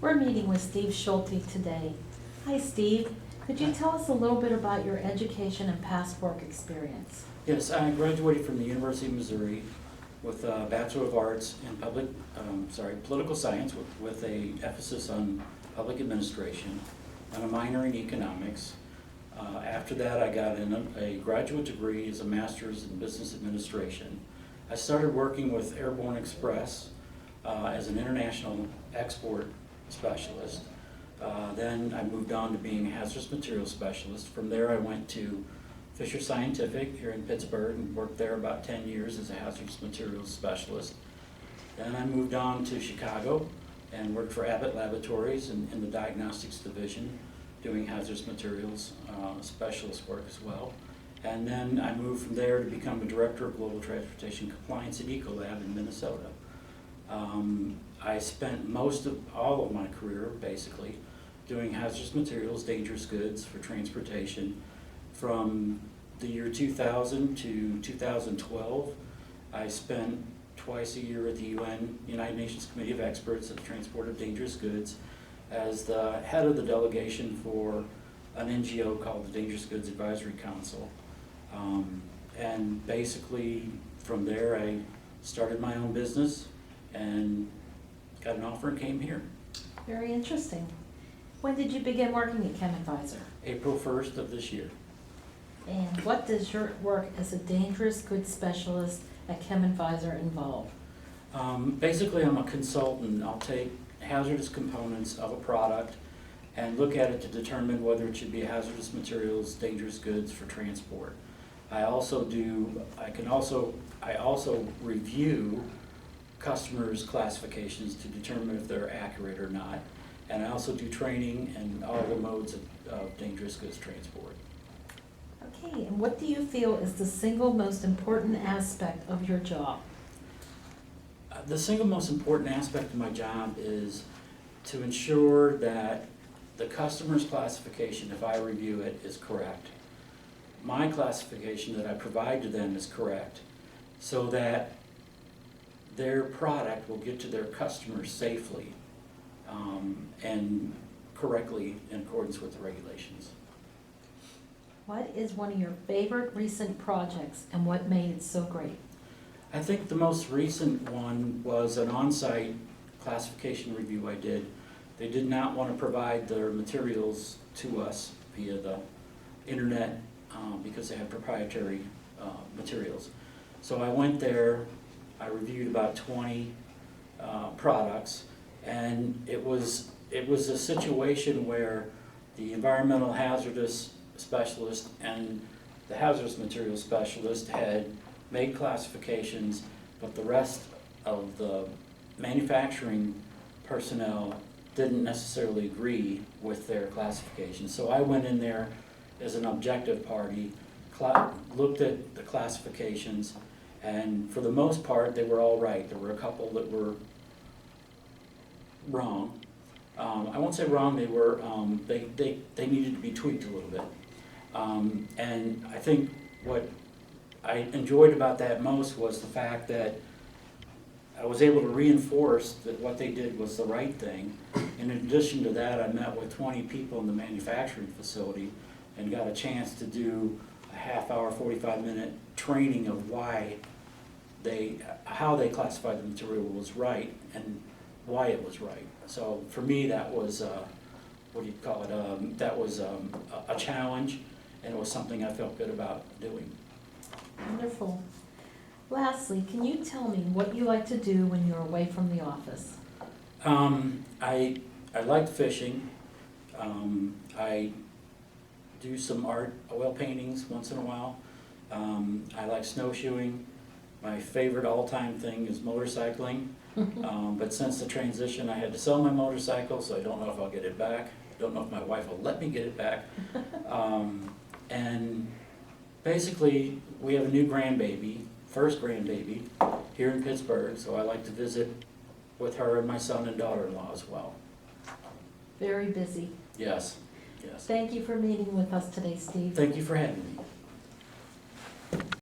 We're meeting with Steve Schulte today. Hi, Steve. Could you tell us a little bit about your education and past work experience? Yes, I graduated from the University of Missouri with a Bachelor of Arts in political science with a emphasis on public administration and a minor in economics. After that, I got a graduate degree as a master's in business administration. I started working with Airborne Express as an international export specialist. Then I moved on to being a hazardous materials specialist. From there I went to Fisher Scientific here in Pittsburgh and worked there about 10 years as a hazardous materials specialist. Then I moved on to Chicago and worked for Abbott Laboratories in the diagnostics division, doing hazardous materials specialist work as well. And then I moved from there to become the Director of Global Transportation Compliance at Ecolab in Minnesota. I spent all of my career basically doing hazardous materials, dangerous goods for transportation. From the year 2000 to 2012, I spent twice a year at the United Nations Committee of Experts at the Transport of Dangerous Goods as the head of the delegation for an NGO called the Dangerous Goods Advisory Council. And basically from there I started my own business and got an offer and came here. Very interesting. When did you begin working at Chem Advisor? April 1st of this year. And what does your work as a dangerous goods specialist at Chem Advisor involve? Basically, I'm a consultant. I'll take hazardous components of a product and look at it to determine whether it should be hazardous materials, dangerous goods for transport. I also review customers' classifications to determine if they're accurate or not. And I also do training in all the modes of dangerous goods transport. Okay, and what do you feel is the single most important aspect of your job? The single most important aspect of my job is to ensure that the customer's classification, if I review it, is correct. My classification that I provide to them is correct, so that their product will get to their customers safely and correctly in accordance with the regulations. What is one of your favorite recent projects and what made it so great? I think the most recent one was an on-site classification review I did. They did not want to provide their materials to us via the internet because they have proprietary materials. So I went there, I reviewed about 20 products, and it was a situation where the environmental hazardous specialist and the hazardous materials specialist had made classifications, but the rest of the manufacturing personnel didn't necessarily agree with their classification. So I went in there as an objective party, looked at the classifications, and for the most part they were all right. There were a couple that were wrong. I won't say wrong, they were they needed to be tweaked a little bit. And I think what I enjoyed about that most was the fact that I was able to reinforce that what they did was the right thing. In addition to that, I met with 20 people in the manufacturing facility and got a chance to do a half-hour, 45-minute training of how they classified the material was right and why it was right. So for me, that was that was a challenge, and it was something I felt good about doing. Wonderful. Lastly, can you tell me what you like to do when you're away from the office? I like fishing. I do some oil paintings once in a while. I like snowshoeing. My favorite all-time thing is motorcycling. But since the transition, I had to sell my motorcycle, so I don't know if I'll get it back. Don't know if my wife will let me get it back. And basically, we have a new grandbaby, first grandbaby, here in Pittsburgh, so I like to visit with her and my son and daughter-in-law as well. Very busy. Yes, yes. Thank you for meeting with us today, Steve. Thank you for having me.